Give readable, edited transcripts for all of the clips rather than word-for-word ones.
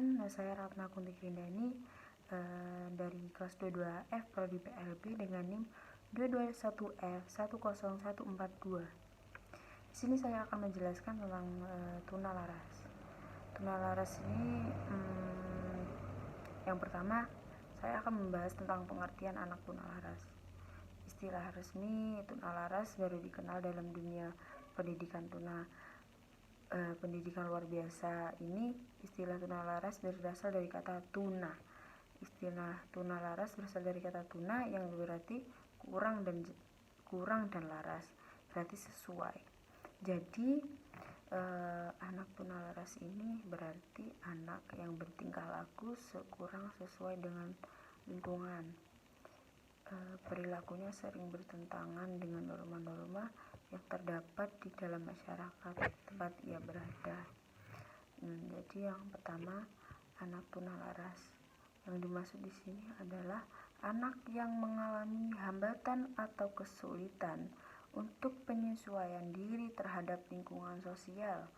Perkenalkan, saya Ratna Kunti Krindani dari kelas 22F Prodi PLB dengan NIM 221F10142. Di sini saya akan menjelaskan tentang tuna laras. Tuna laras ini yang pertama saya akan membahas tentang pengertian anak tuna laras. Istilah resmi tuna laras baru dikenal dalam dunia pendidikan pendidikan luar biasa ini. Istilah tuna laras berasal dari kata tuna. Istilah tuna laras berasal dari kata tuna yang berarti kurang dan laras berarti sesuai. Jadi anak tuna laras ini berarti anak yang bertingkah laku kurang sesuai dengan lingkungan. Perilakunya sering bertentangan dengan norma-norma yang terdapat di dalam masyarakat tempat ia berada. Jadi yang pertama, anak tuna laras. Yang dimaksud di sini adalah anak yang mengalami hambatan atau kesulitan untuk penyesuaian diri terhadap lingkungan sosial,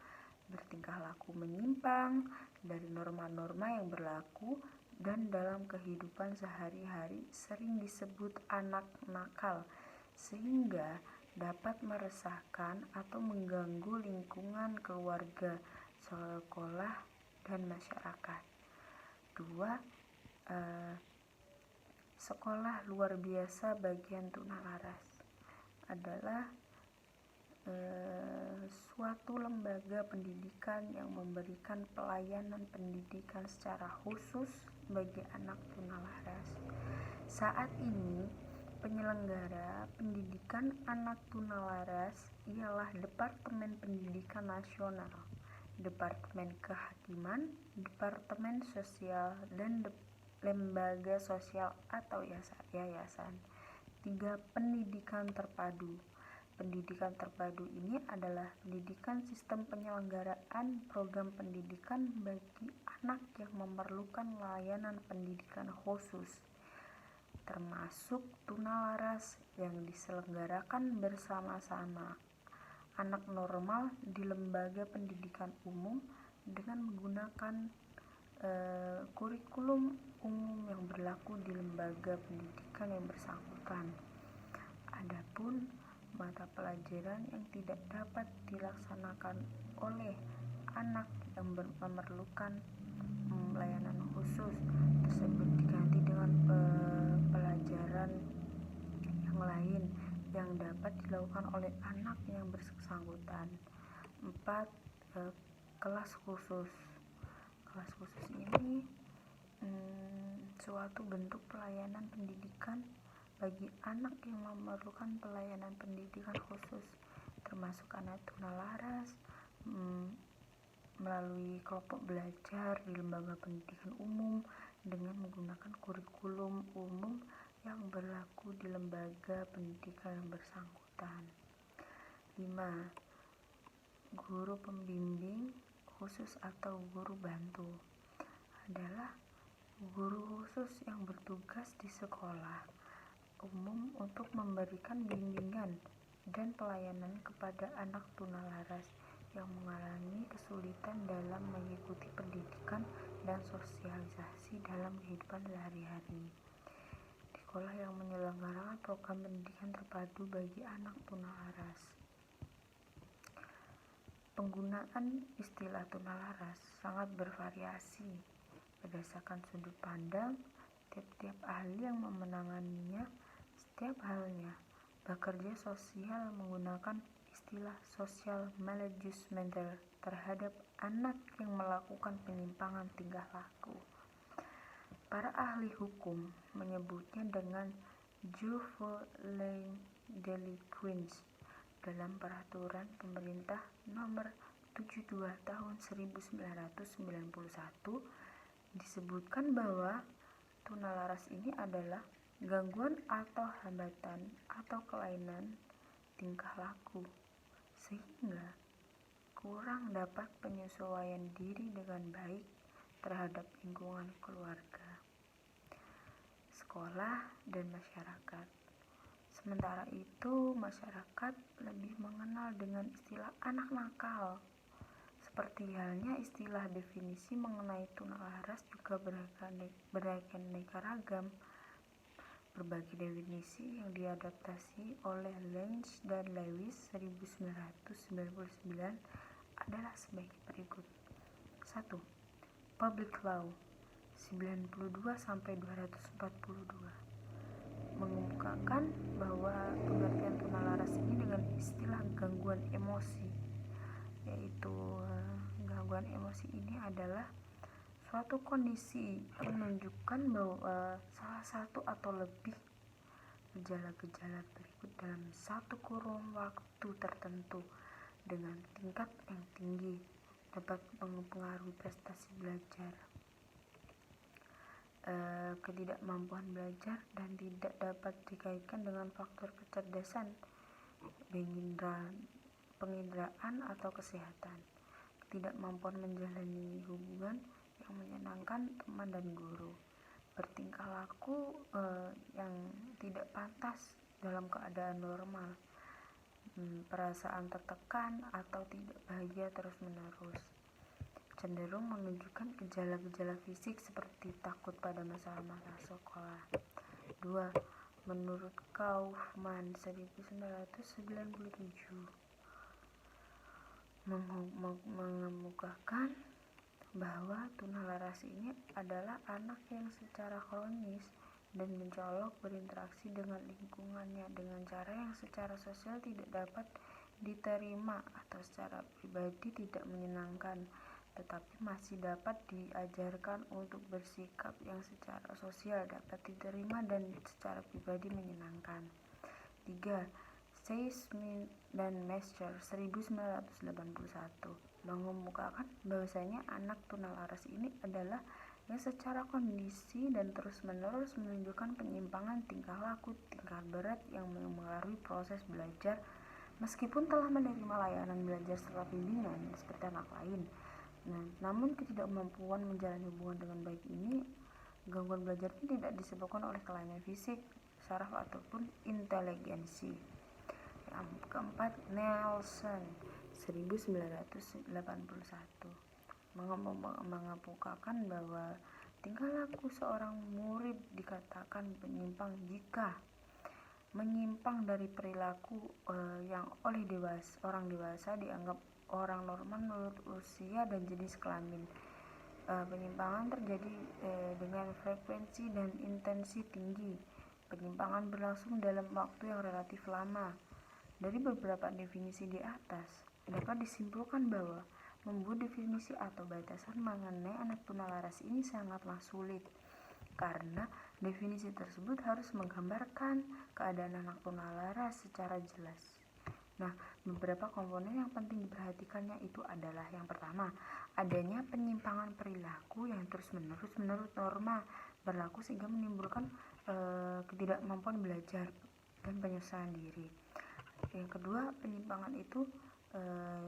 bertingkah laku menyimpang dari norma-norma yang berlaku, dan dalam kehidupan sehari-hari sering disebut anak nakal, sehingga dapat meresahkan atau mengganggu lingkungan keluarga, sekolah, dan masyarakat. 2. Sekolah luar biasa bagian tuna laras adalah suatu lembaga pendidikan yang memberikan pelayanan pendidikan secara khusus bagi anak tuna laras. Saat ini penyelenggara pendidikan anak tuna laras ialah Departemen Pendidikan Nasional, Departemen Kehakiman, Departemen Sosial, dan lembaga sosial atau yayasan. 3. Pendidikan terpadu. Pendidikan terpadu ini adalah pendidikan sistem penyelenggaraan program pendidikan bagi anak yang memerlukan layanan pendidikan khusus, termasuk tuna laras yang diselenggarakan bersama-sama anak normal di lembaga pendidikan umum dengan menggunakan kurikulum umum yang berlaku di lembaga pendidikan yang bersangkutan. Adapun mata pelajaran yang tidak dapat dilaksanakan oleh anak yang memerlukan layanan khusus tersebut diganti dengan pelajaran yang lain yang dapat dilakukan oleh anak yang bersangkutan. 4. Kelas khusus. Kelas khusus ini suatu bentuk pelayanan pendidikan bagi anak yang memerlukan pelayanan pendidikan khusus, termasuk anak tuna laras, melalui kelompok belajar di lembaga pendidikan umum dengan menggunakan kurikulum umum yang berlaku di lembaga pendidikan yang bersangkutan. 5. Guru pembimbing khusus atau guru bantu adalah guru khusus yang bertugas di sekolah umum untuk memberikan bimbingan dan pelayanan kepada anak tuna laras yang mengalami kesulitan dalam mengikuti pendidikan dan sosialisasi dalam kehidupan sehari-hari. Di sekolah yang menyelenggarakan program pendidikan terpadu bagi anak tuna laras. Penggunaan istilah tuna laras sangat bervariasi berdasarkan sudut pandang tiap-tiap ahli yang menanganinya. Setiap halnya, bekerja sosial menggunakan istilah social malajusment terhadap anak yang melakukan penyimpangan tingkah laku. Para ahli hukum menyebutnya dengan juvenile delinquents dalam peraturan pemerintah nomor 72 tahun 1991 disebutkan bahwa tuna laras ini adalah gangguan atau hambatan atau kelainan tingkah laku sehingga kurang dapat penyesuaian diri dengan baik terhadap lingkungan keluarga, sekolah, dan masyarakat. Sementara itu, masyarakat lebih mengenal dengan istilah anak nakal, Seperti halnya istilah definisi mengenai tunalaras juga beraneka ragam. Berbagai definisi yang diadaptasi oleh Lynch dan Lewis 1999 adalah sebagai berikut. 1. Public Law 92-242 mengemukakan bahwa pengertian tunalaras ini dengan istilah gangguan emosi, yaitu gangguan emosi ini adalah suatu kondisi yang menunjukkan bahwa salah satu atau lebih gejala-gejala berikut dalam satu kurun waktu tertentu dengan tingkat yang tinggi dapat mempengaruhi prestasi belajar, ketidakmampuan belajar, dan tidak dapat dikaitkan dengan faktor kecerdasan, penginderaan atau kesehatan, ketidakmampuan menjalani hubungan yang menyenangkan teman dan guru, bertingkah laku yang tidak pantas dalam keadaan normal, perasaan tertekan atau tidak bahagia terus-menerus, cenderung menunjukkan gejala-gejala fisik seperti takut pada masalah-masalah sekolah. 2. Menurut Kaufman 1997 mengemukakan bahwa tunalaras ini adalah anak yang secara kronis dan mencolok berinteraksi dengan lingkungannya dengan cara yang secara sosial tidak dapat diterima atau secara pribadi tidak menyenangkan, tetapi masih dapat diajarkan untuk bersikap yang secara sosial dapat diterima dan secara pribadi menyenangkan. 3. Sayce dan Mescher 1981 mengemukakan bahwasanya anak tunalaras ini adalah yang secara kondisi dan terus-menerus menunjukkan penyimpangan tingkah laku tingkat berat yang mempengaruhi proses belajar meskipun telah menerima layanan belajar serta bimbingan seperti anak lain. Namun ketidakmampuan menjalani hubungan dengan baik ini, gangguan belajar ini tidak disebabkan oleh kelainan fisik, saraf ataupun inteligensi. Yang keempat, Nelson 1981 mengemukakan bahwa tingkah laku seorang murid dikatakan menyimpang jika menyimpang dari perilaku yang oleh orang dewasa dianggap orang normal menurut usia dan jenis kelamin. Penyimpangan terjadi dengan frekuensi dan intensi tinggi. Penyimpangan berlangsung dalam waktu yang relatif lama. Dari beberapa definisi di atas, dapat disimpulkan bahwa membuat definisi atau batasan mengenai anak tunalaras ini sangatlah sulit, karena definisi tersebut harus menggambarkan keadaan anak tunalaras secara jelas. Beberapa komponen yang penting diperhatikannya itu adalah yang pertama, adanya penyimpangan perilaku yang terus-menerus menurut norma berlaku sehingga menimbulkan ketidakmampuan belajar dan penyesuaian diri. Yang kedua, penyimpangan itu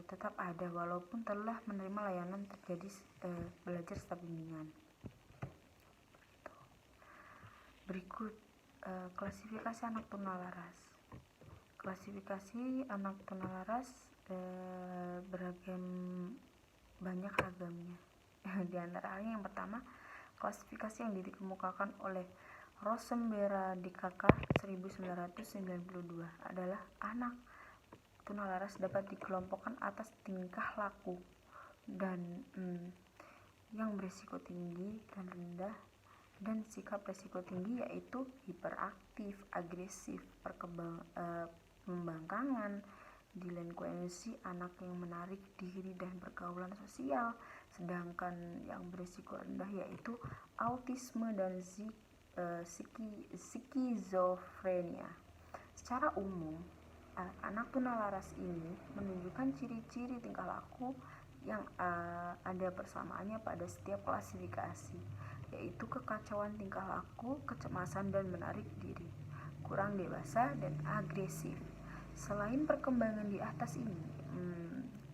tetap ada walaupun telah menerima layanan terjadi belajar serta bimbingan. Berikut klasifikasi anak tunalaras. Klasifikasi anak tunalaras beragam banyak ragamnya. Di antara yang pertama, klasifikasi yang dikemukakan oleh Rosenberg DKK 1992 adalah anak tunalaras dapat dikelompokkan atas tingkah laku dan yang berisiko tinggi dan rendah dan sikap risiko tinggi, yaitu hiperaktif, agresif, pembangkangan, delinkuensi, anak yang menarik diri dan pergaulan sosial, sedangkan yang berisiko rendah yaitu autisme dan skizofrenia. Secara umum, anak tunalaras ini menunjukkan ciri-ciri tingkah laku yang ada persamaannya pada setiap klasifikasi, yaitu kekacauan tingkah laku, kecemasan dan menarik diri, kurang dewasa dan agresif. Selain perkembangan di atas ini,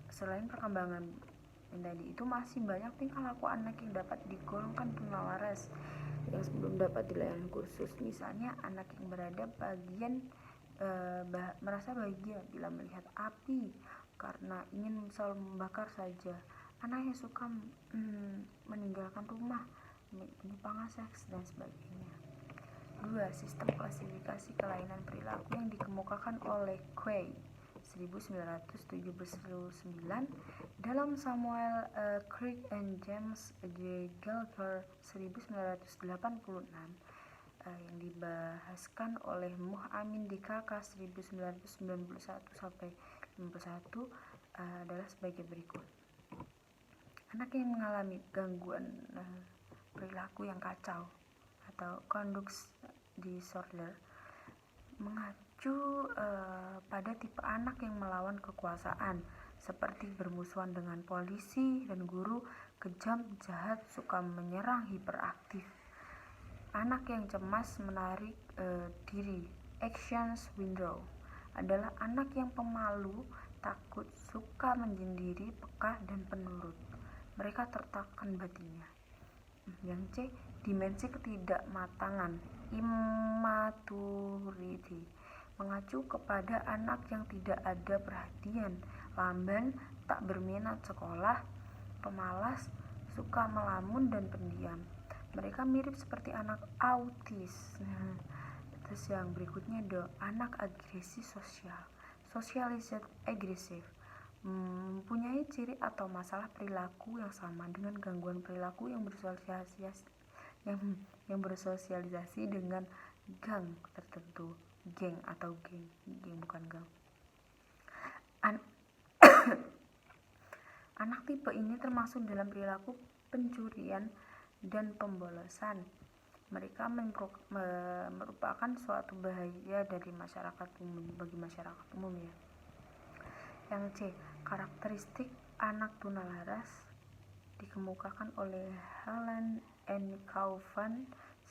selain perkembangan yang tadi itu, masih banyak tingkah laku anak yang dapat digolongkan tunalaras yang sebelum dapat dilayani kursus. Misalnya anak yang merasa bahagia bila melihat api karena ingin selalu membakar saja, anak yang suka meninggalkan rumah, penyimpangan seks, dan sebagainya. 2. Sistem klasifikasi kelainan perilaku yang dikemukakan oleh Quay 1979 dalam Samuel Crick and James J. Gallagher 1986 yang dibahaskan oleh Muh Amin DKK 1991-51 adalah sebagai berikut. Anak yang mengalami gangguan perilaku yang kacau atau conduct disorder mengacu pada tipe anak yang melawan kekuasaan, seperti bermusuhan dengan polisi dan guru, kejam, jahat, suka menyerang, hiperaktif. Anak yang cemas, menarik diri, actions window, adalah anak yang pemalu, takut, suka menyendiri, peka, dan penurut. Mereka tertekan batinnya. Yang C, dimensi ketidakmatangan, immaturity, mengacu kepada anak yang tidak ada perhatian, lamban, tak berminat sekolah, pemalas, suka melamun dan pendiam. Mereka mirip seperti anak autis. Terus yang berikutnya adalah anak agresi sosial, socialized aggressive, mempunyai ciri atau masalah perilaku yang sama dengan gangguan perilaku yang bersosialisasi dengan gang tertentu, geng atau geng bukan gang. Anak tipe ini termasuk dalam perilaku pencurian dan pembolosan. Mereka merupakan suatu bahaya bagi masyarakat umum ya. Yang C, karakteristik anak tunalaras dikemukakan oleh Helen N. Kaufman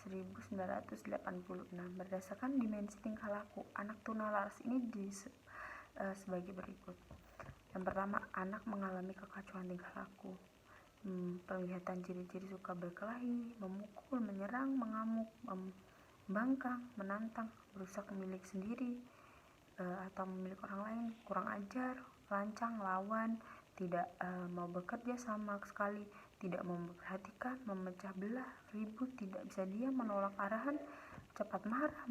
1986. Berdasarkan dimensi tingkah laku, anak tunalaras ini sebagai berikut. Yang pertama, anak mengalami kekacauan tingkah laku. Penglihatan ciri-ciri suka berkelahi, memukul, menyerang, mengamuk, membangkang, menantang, merusak milik sendiri atau milik orang lain, kurang ajar, lancang, lawan, tidak mau bekerja sama sekali, tidak mau memperhatikan, memecah belah, ribut, tidak bisa diam, menolak arahan, cepat marah,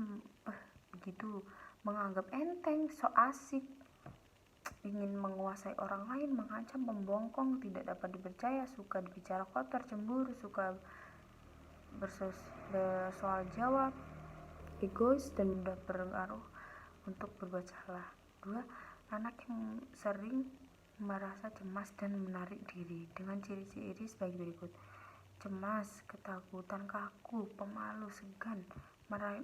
begitu, menganggap enteng, so asik, ingin menguasai orang lain, mengancam, membongkong, tidak dapat dipercaya, suka bicara kotor, cemburu, suka bersoal jawab, egois, dan mudah berpengaruh untuk berbuat salah. 2. Anak yang sering merasa cemas dan menarik diri dengan ciri-ciri sebagai berikut. Cemas, ketakutan, kaku, pemalu, segan,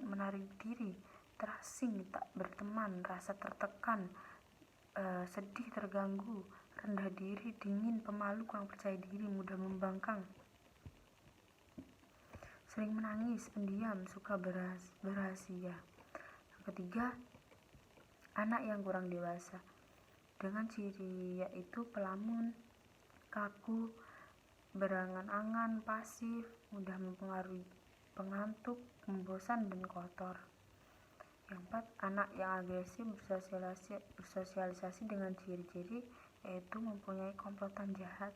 menarik diri, terasing, tak berteman, rasa tertekan, sedih, terganggu, rendah diri, dingin, pemalu, kurang percaya diri, mudah membangkang, sering menangis, pendiam, suka berrahasia. Yang ketiga, anak yang kurang dewasa dengan ciri yaitu pelamun, kaku, berangan-angan, pasif, mudah mempengaruhi, pengantuk, membosan, dan kotor. Yang 4, anak yang agresif bersosialisasi dengan ciri-ciri yaitu mempunyai komplotan jahat,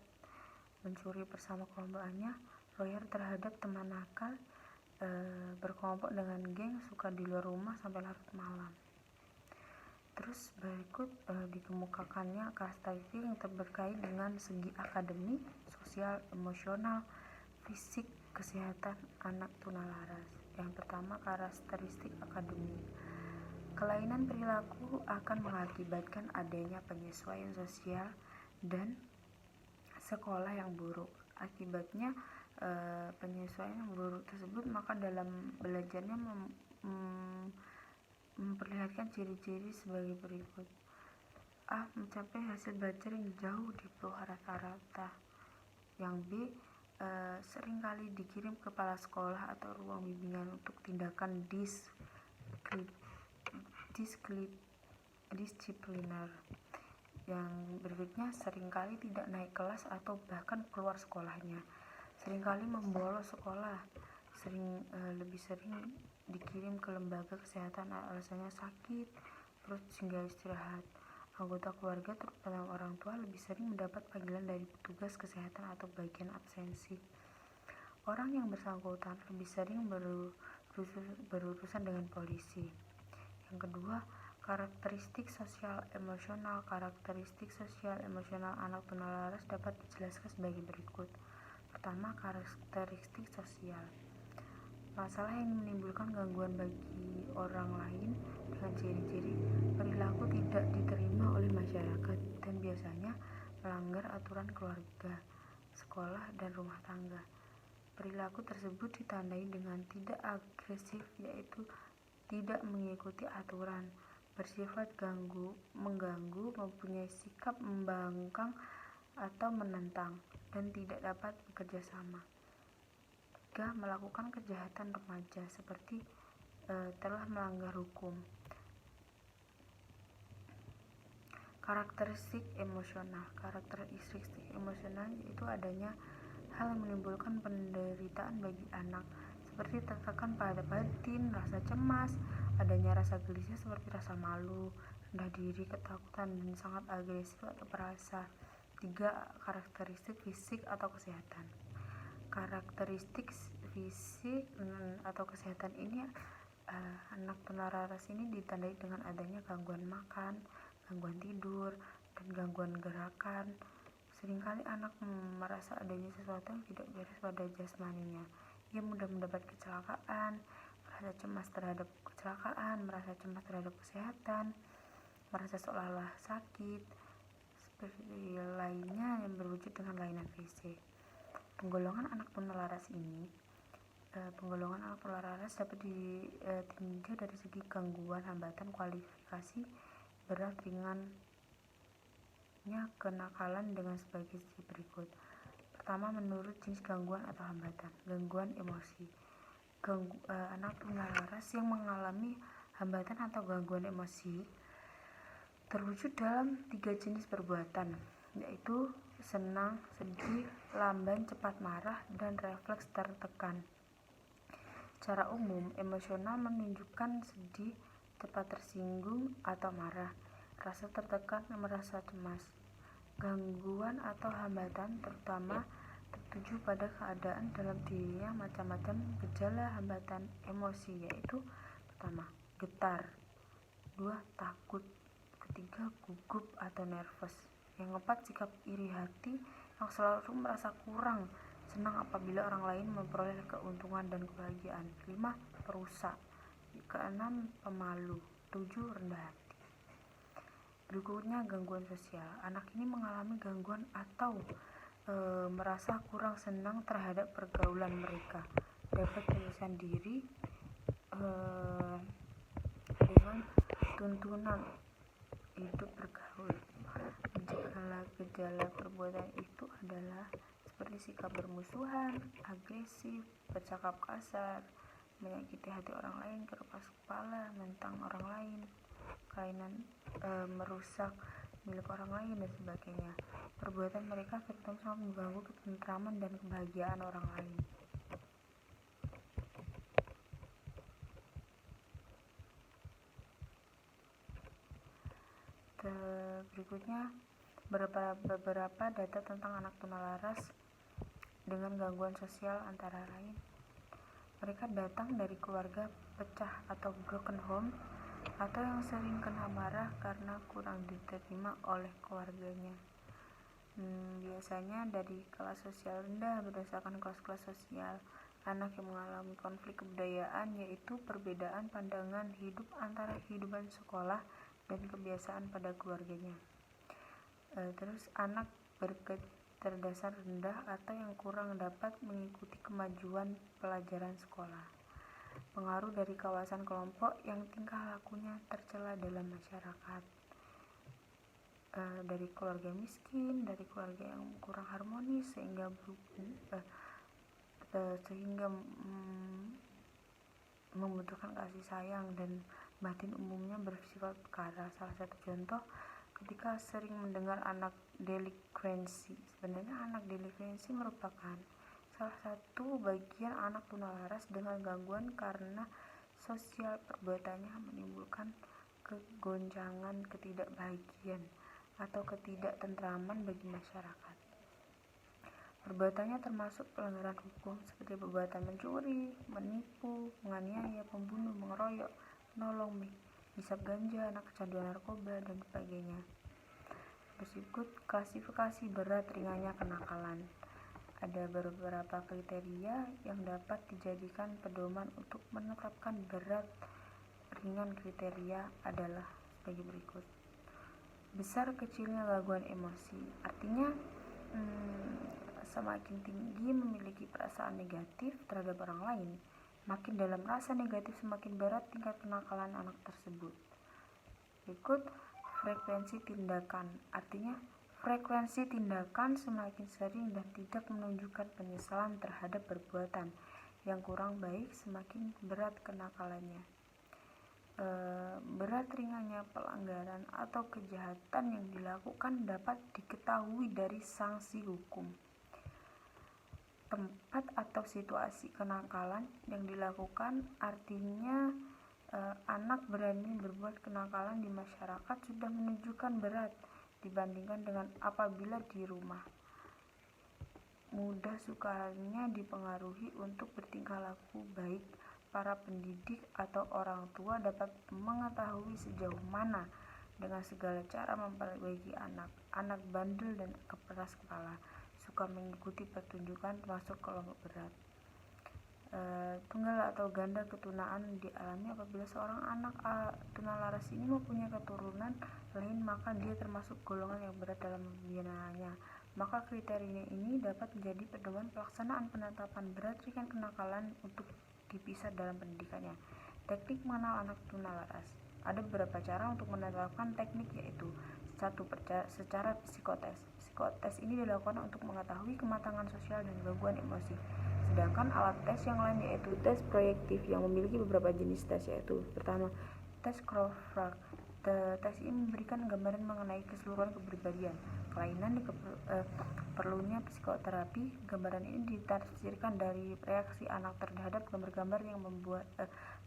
mencuri bersama kelompokannya, loyal terhadap teman nakal, berkelompok dengan geng, suka di luar rumah sampai larut malam. Terus berikut dikemukakannya karakteristik yang berkait dengan segi akademik, sosial, emosional, fisik, kesehatan anak tunalaras. Yang pertama, karakteristik akademik. Kelainan perilaku akan mengakibatkan adanya penyesuaian sosial dan sekolah yang buruk. Akibatnya penyesuaian yang buruk tersebut, maka dalam belajarnya memperlihatkan ciri-ciri sebagai berikut. A. Mencapai hasil belajar yang jauh di bawah rata-rata. Yang B. Seringkali dikirim ke kepala sekolah atau ruang bimbingan untuk tindakan disipliner. Yang berikutnya, seringkali tidak naik kelas atau bahkan keluar sekolahnya, seringkali membolos sekolah, lebih sering dikirim ke lembaga kesehatan alasannya sakit perut sehingga istirahat, Anggota keluarga, terutama orang tua, lebih sering mendapat panggilan dari petugas kesehatan atau bagian absensi. Orang yang bersangkutan lebih sering berurusan dengan polisi. Yang kedua, karakteristik sosial emosional. Karakteristik sosial emosional anak tunalaras dapat dijelaskan sebagai berikut. Pertama, karakteristik sosial. Masalah yang menimbulkan gangguan bagi orang lain dengan ciri-ciri perilaku tidak diterima oleh masyarakat dan biasanya melanggar aturan keluarga, sekolah, dan rumah tangga. Perilaku tersebut ditandai dengan tidak agresif, yaitu tidak mengikuti aturan, bersifat mengganggu, mempunyai sikap membangkang atau menentang, dan tidak dapat bekerja sama. 3. Melakukan kejahatan remaja seperti telah melanggar hukum. Karakteristik emosional. Karakteristik emosional yaitu adanya hal yang menimbulkan penderitaan bagi anak, seperti tertekan pada batin, rasa cemas, adanya rasa gelisah seperti rasa malu, rendah diri, ketakutan, dan sangat agresif atau perasa. 3. Karakteristik fisik atau kesehatan. Karakteristik fisik atau kesehatan ini anak tunalaras ini ditandai dengan adanya gangguan makan, gangguan tidur, dan gangguan gerakan. Seringkali anak merasa adanya sesuatu yang tidak beres pada jasmaninya. Ia mudah mendapat kecelakaan, merasa cemas terhadap kecelakaan, merasa cemas terhadap kesehatan, merasa seolah-olah sakit, seperti lainnya yang berwujud dengan kelainan fisik. Penggolongan anak tunalaras ini dapat ditinjau dari segi gangguan, hambatan, kualifikasi, berat, ringannya kenakalan dengan sebagai berikut. Pertama, menurut jenis gangguan atau hambatan. Gangguan emosi. Anak tunalaras yang mengalami hambatan atau gangguan emosi terwujud dalam 3 jenis perbuatan, yaitu senang, sedih, lamban, cepat marah, dan refleks tertekan. Secara umum, emosional menunjukkan sedih, cepat tersinggung atau marah, rasa tertekan, merasa cemas. Gangguan atau hambatan terutama tertuju pada keadaan dalam dirinya macam-macam gejala hambatan emosi, yaitu pertama, getar, 2. takut, ketiga, gugup atau nervous, yang keempat, sikap iri hati yang selalu merasa kurang senang apabila orang lain memperoleh keuntungan dan kebahagiaan. 5. Perusak. 6. Pemalu. 7. Rendah hati. Berikutnya, gangguan sosial. Anak ini mengalami gangguan atau merasa kurang senang terhadap pergaulan mereka, dapat menyelesaikan diri dengan tuntunan hidup bergaul. Gejala perbuatan itu adalah seperti sikap bermusuhan, agresif, bercakap kasar, menyakiti hati orang lain, keras kepala, menentang orang lain, kelainan merusak milik orang lain, dan sebagainya. Perbuatan mereka tertentu sangat mengganggu ketentraman dan kebahagiaan orang lain. Berikutnya, beberapa data tentang anak tunalaras dengan gangguan sosial, antara lain mereka datang dari keluarga pecah atau broken home, atau yang sering kena marah karena kurang diterima oleh keluarganya. Biasanya dari kelas sosial rendah. Berdasarkan kelas-kelas sosial, anak yang mengalami konflik kebudayaan, yaitu perbedaan pandangan hidup antara kehidupan sekolah dan kebiasaan pada keluarganya. Terus anak berkecerdasan rendah atau yang kurang dapat mengikuti kemajuan pelajaran sekolah. Pengaruh dari kawasan kelompok yang tingkah lakunya tercela dalam masyarakat. Dari keluarga miskin, dari keluarga yang kurang harmonis sehingga membutuhkan kasih sayang dan batin umumnya bersifat perkara. Salah satu contoh, ketika sering mendengar anak delinkuensi. Sebenarnya anak delinkuensi merupakan salah satu bagian anak tunalaras dengan gangguan karena sosial perbuatannya menimbulkan kegoncangan, ketidakbahagiaan, atau ketidaktentraman bagi masyarakat. Perbuatannya termasuk pelanggaran hukum seperti perbuatan mencuri, menipu, menganiaya, pembunuh, mengeroyok, menolong, menghisap ganja, anak kecanduan narkoba, dan sebagainya. Berikut klasifikasi berat ringannya kenakalan. Ada beberapa kriteria yang dapat dijadikan pedoman untuk menetapkan berat ringan. Kriteria adalah sebagai berikut. Besar kecilnya gangguan emosi, artinya semakin tinggi memiliki perasaan negatif terhadap orang lain, makin dalam rasa negatif semakin berat tingkat kenakalan anak tersebut. Berikut frekuensi tindakan, artinya frekuensi tindakan semakin sering dan tidak menunjukkan penyesalan terhadap perbuatan yang kurang baik, semakin berat kenakalannya. Berat ringannya pelanggaran atau kejahatan yang dilakukan dapat diketahui dari sanksi hukum. Tempat atau situasi kenakalan yang dilakukan, artinya anak berani berbuat kenakalan di masyarakat sudah menunjukkan berat dibandingkan dengan apabila di rumah. Mudah sukarnya dipengaruhi untuk bertingkah laku baik. Para pendidik atau orang tua dapat mengetahui sejauh mana dengan segala cara memperbaiki anak. Anak bandel dan keras kepala, suka mengikuti pertunjukan, termasuk kelompok berat. Tunggal atau ganda ketunaan dialami apabila seorang anak tunalaras ini mempunyai keturunan lain, maka dia termasuk golongan yang berat dalam pembinaannya. Maka kriteria ini dapat menjadi pedoman pelaksanaan penetapan berat ringan kenakalan untuk dipisah dalam pendidikannya. Teknik mengenal anak tunalaras. Ada beberapa cara untuk menetapkan teknik, yaitu 1. Secara psikotes. Psikotes ini dilakukan untuk mengetahui kematangan sosial dan gangguan emosi. Sedangkan alat tes yang lain yaitu tes proyektif yang memiliki beberapa jenis tes, yaitu pertama, tes Crawford. Tes ini memberikan gambaran mengenai keseluruhan kepribadian, kelainan perlunya psikoterapi. Gambaran ini ditafsirkan dari reaksi anak terhadap gambar-gambar yang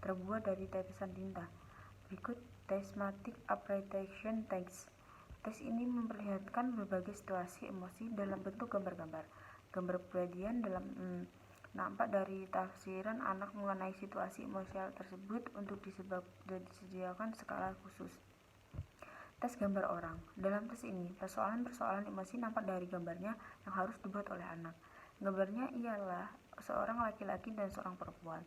terbuat dari tetesan tinta. Berikut Thematic Apprehension Test. Tes ini memperlihatkan berbagai situasi emosi dalam bentuk gambar-gambar. Gambar kepribadian dalam nampak dari tafsiran anak mengenai situasi emosional tersebut untuk disediakan skala khusus. Tes gambar orang. Dalam tes ini, persoalan-persoalan emosi nampak dari gambarnya yang harus dibuat oleh anak. Gambarnya ialah seorang laki-laki dan seorang perempuan.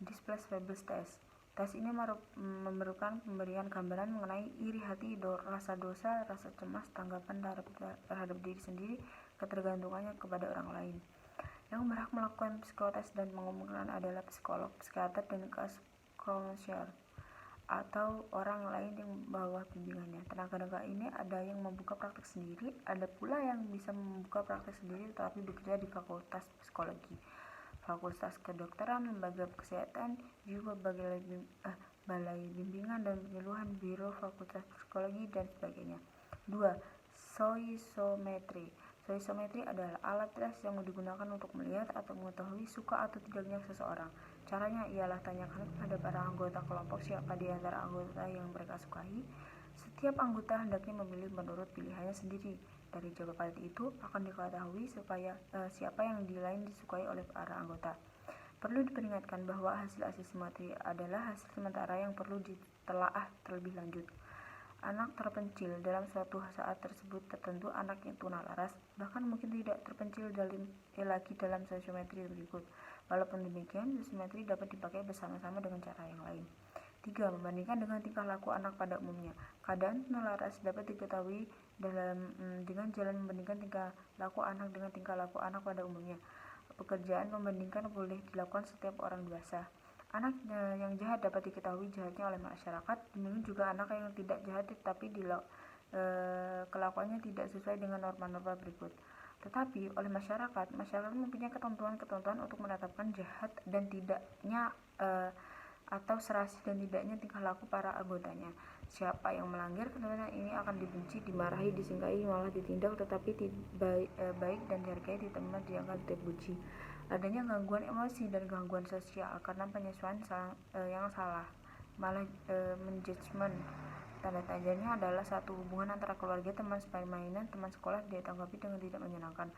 Display Fables Test. Tes ini memerlukan pemberian gambaran mengenai iri hati, rasa dosa, rasa cemas, tanggapan terhadap diri sendiri, ketergantungannya kepada orang lain. Yang berhak melakukan psikotes dan mengumumkan adalah psikolog, psikiater, dan konselor atau orang lain yang bawah bimbingannya. Tenaga-tenaga ini ada yang membuka praktek sendiri, ada pula yang bisa membuka praktek sendiri tetapi bekerja di fakultas psikologi, fakultas kedokteran, lembaga kesehatan, juga balai bimbingan dan penyuluhan, biro fakultas psikologi, dan sebagainya. 2. Soisometri. Soisometri adalah alat tes yang digunakan untuk melihat atau mengetahui suka atau tidaknya seseorang. Caranya ialah tanyakan kepada para anggota kelompok siapa di antara anggota yang mereka sukai. Setiap anggota hendaknya memilih menurut pilihannya sendiri. Dari jawaban itu akan diketahui siapa yang lain disukai oleh para anggota. Perlu diperingatkan bahwa hasil soisometri adalah hasil sementara yang perlu ditelaah terlebih lanjut. Anak terpencil dalam suatu saat tersebut tertentu, anak yang tunalaras bahkan mungkin tidak terpencil lagi dalam soisometri berikut. Walaupun demikian, soisometri dapat dipakai bersama-sama dengan cara yang lain. 3. Membandingkan dengan tingkah laku anak pada umumnya. Keadaan tunalaras dapat diketahui dengan jalan membandingkan tingkah laku anak dengan tingkah laku anak pada umumnya. Pekerjaan membandingkan boleh dilakukan setiap orang dewasa. Anak yang jahat dapat diketahui jahatnya oleh masyarakat. Demikian juga anak yang tidak jahat tetapi kelakuannya tidak sesuai dengan norma-norma berikut. Tetapi oleh masyarakat mempunyai ketentuan-ketentuan untuk menetapkan jahat dan tidaknya atau serasi dan tidaknya tingkah laku para anggotanya. Siapa yang melanggar ketentuan ini akan dibenci, dimarahi, disingkahi, malah ditindak, tetapi baik dan dihargai, diterima, dianggap, dipuji. Adanya gangguan emosi dan gangguan sosial karena penyesuaian yang salah. malah menjudgment. Tanda tanyanya adalah satu, hubungan antara keluarga, teman permainan, teman sekolah ditanggapi dengan tidak menyenangkan.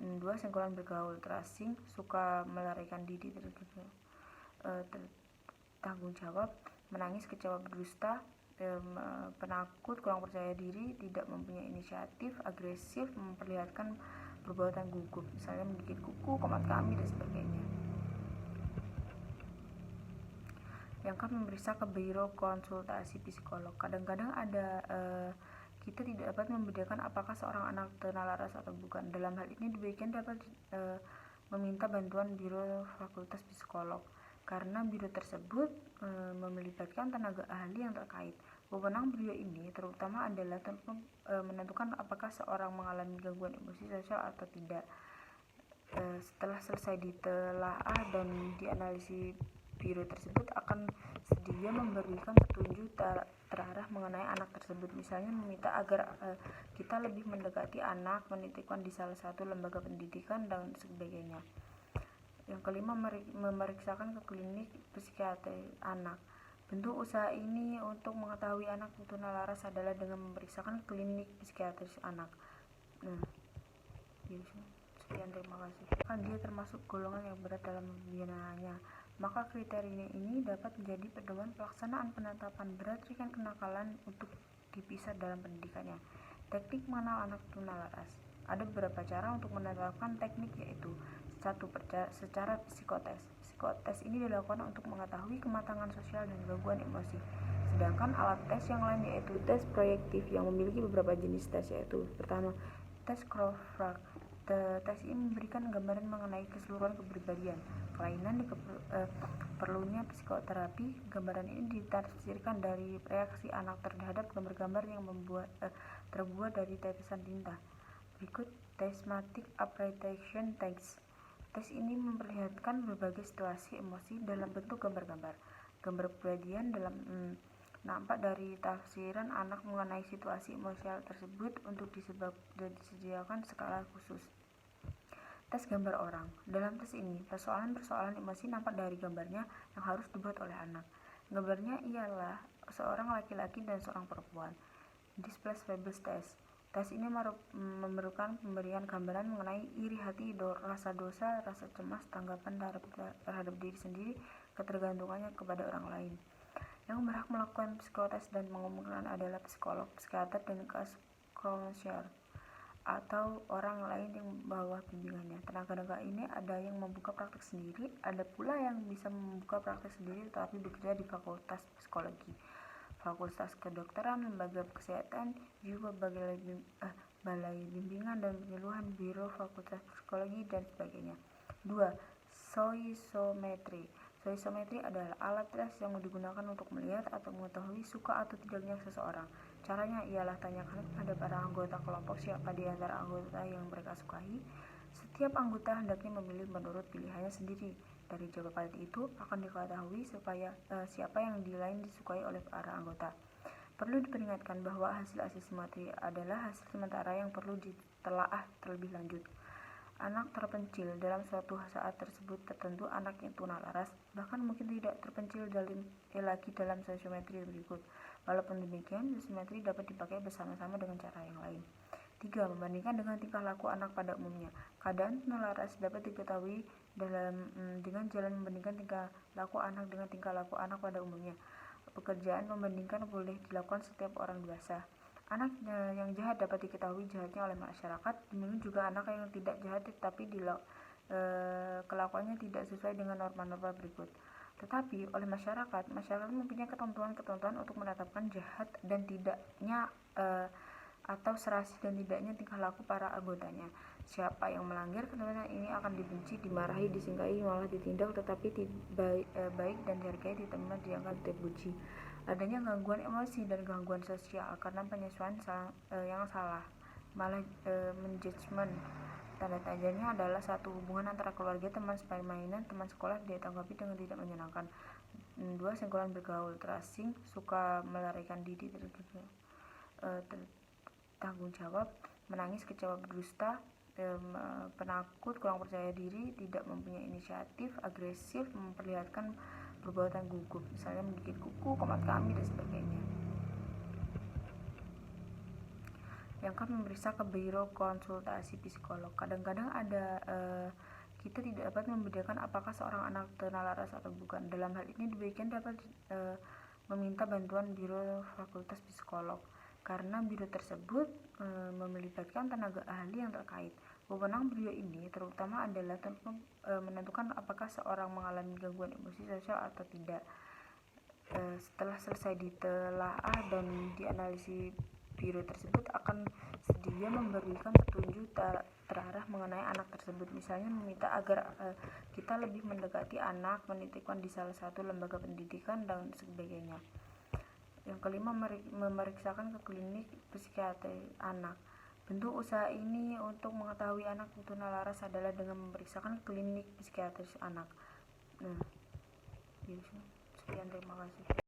2. Senggolan bergaul, terasing, suka melarikan diri, tanggung jawab, menangis, kecewa, berdusta, penakut, kurang percaya diri, tidak mempunyai inisiatif, agresif, memperlihatkan perbuatan gugup, misalnya menggigit kuku, komat kami, dan sebagainya. Yang kan memeriksa ke biro konsultasi psikolog. Kadang-kadang kita tidak dapat membedakan apakah seorang anak tunalaras atau bukan. Dalam hal ini demikian dapat meminta bantuan biro fakultas psikolog karena biro tersebut melibatkan tenaga ahli yang terkait. Wewenang biro ini terutama adalah menentukan apakah seorang mengalami gangguan emosi sosial atau tidak. Setelah selesai ditelaah dan dianalisis, biro tersebut akan sedia memberikan petunjuk terarah mengenai anak tersebut, misalnya meminta agar kita lebih mendekati anak, menitipkan di salah satu lembaga pendidikan, dan sebagainya. Yang kelima, memeriksakan ke klinik psikiatri anak. Bentuk usaha ini untuk mengetahui anak tunalaras adalah dengan memeriksakan klinik psikiatris anak. Sekian, terima kasih. Kan dia termasuk golongan yang berat dalam pembinaannya, maka kriteria ini dapat menjadi pedoman pelaksanaan penetapan berat ringan kenakalan untuk dipisah dalam pendidikannya. Teknik mengenal anak tunalaras. Ada beberapa cara untuk menerapkan teknik, yaitu 1. Secara psikotes. Psikotes ini dilakukan untuk mengetahui kematangan sosial dan gangguan emosi. Sedangkan alat tes yang lain yaitu tes proyektif yang memiliki beberapa jenis tes, yaitu pertama, tes Crawford. Tes ini memberikan gambaran mengenai keseluruhan kepribadian, kelainan perlunya psikoterapi. Gambaran ini ditafsirkan dari reaksi anak terhadap gambar-gambar yang terbuat dari tetesan tinta. Berikut Thematic Appreciation Text. Tes ini memperlihatkan berbagai situasi emosi dalam bentuk gambar-gambar. Gambar kepribadian nampak dari tafsiran anak mengenai situasi emosional tersebut untuk disediakan skala khusus. Tes gambar orang. Dalam tes ini, persoalan-persoalan emosi nampak dari gambarnya yang harus dibuat oleh anak. Gambarnya ialah seorang laki-laki dan seorang perempuan. Display Fables Test. Tes ini memerlukan pemberian gambaran mengenai iri hati, rasa dosa, rasa cemas, tanggapan terhadap diri sendiri, ketergantungannya kepada orang lain. Yang berhak melakukan psikotes dan mengumumkan adalah psikolog, psikiater, dan konselor atau orang lain yang bawah bimbingannya. Tenaga ini ada yang membuka praktek sendiri, ada pula yang bisa membuka praktek sendiri tetapi bekerja di fakultas psikologi, fakultas kedokteran, lembaga kesehatan, juga balai bimbingan dan penyuluhan, biro fakultas psikologi, dan sebagainya. 2. Soisometri. Soisometri adalah alat tes yang digunakan untuk melihat atau mengetahui suka atau tidaknya seseorang. Caranya ialah tanyakan kepada para anggota kelompok siapa di antara anggota yang mereka sukai. Setiap anggota hendaknya memilih menurut pilihannya sendiri. Dari jawaban itu akan diketahui siapa yang lain disukai oleh para anggota. Perlu diperingatkan bahwa hasil soisometri adalah hasil sementara yang perlu ditelaah terlebih lanjut. Anak terpencil dalam suatu saat tersebut tertentu, anak yang tunalaras bahkan mungkin tidak terpencil lagi dalam soisometri berikut. Walaupun demikian, soisometri dapat dipakai bersama-sama dengan cara yang lain. 3. Membandingkan dengan tingkah laku anak pada umumnya. Keadaan tunalaras dapat diketahui dengan jalan membandingkan tingkah laku anak dengan tingkah laku anak pada umumnya. Pekerjaan membandingkan boleh dilakukan setiap orang dewasa. Anak yang jahat dapat diketahui jahatnya oleh masyarakat, demikian juga anak yang tidak jahat tetapi kelakuannya tidak sesuai dengan norma-norma berikut. Tetapi oleh masyarakat mempunyai ketentuan-ketentuan untuk menetapkan jahat dan tidaknya atau serasi dan tidaknya tingkah laku para anggotanya. Siapa yang melanggar ketentuan ini akan dibenci, dimarahi, disingkahi, malah ditindak, tetapi baik dan dihargai, diterima, dianggap, dipuji. Adanya gangguan emosi dan gangguan sosial karena penyesuaian yang salah, malah menjudgment. Tanda tanyanya adalah satu, hubungan antara keluarga, teman permainan, teman sekolah ditanggapi dengan tidak menyenangkan. 2. Senggolan bergaul, terasing, suka melarikan diri, tanggung jawab, menangis, kecewa, berdusta, penakut, kurang percaya diri, tidak mempunyai inisiatif, agresif, memperlihatkan perbuatan gugup, misalnya menggigit kuku, komat kami, dan sebagainya. Yang kan memeriksa ke biro konsultasi psikolog. Kadang-kadang ada kita tidak dapat membedakan apakah seorang anak tunalaras atau bukan. Dalam hal ini demikian dapat meminta bantuan biro fakultas psikolog karena biro tersebut melibatkan tenaga ahli yang terkait. Wewenang biro ini terutama adalah menentukan apakah seorang mengalami gangguan emosi sosial atau tidak. Setelah selesai ditelaah dan dianalisis, biro tersebut akan sedia memberikan petunjuk terarah mengenai anak tersebut, misalnya meminta agar kita lebih mendekati anak, menitipkan di salah satu lembaga pendidikan, dan sebagainya. Yang kelima, memeriksakan ke klinik psikiatri anak. Bentuk usaha ini untuk mengetahui anak tunalaras adalah dengan memeriksakan klinik psikiatris anak. Sekian, terima kasih.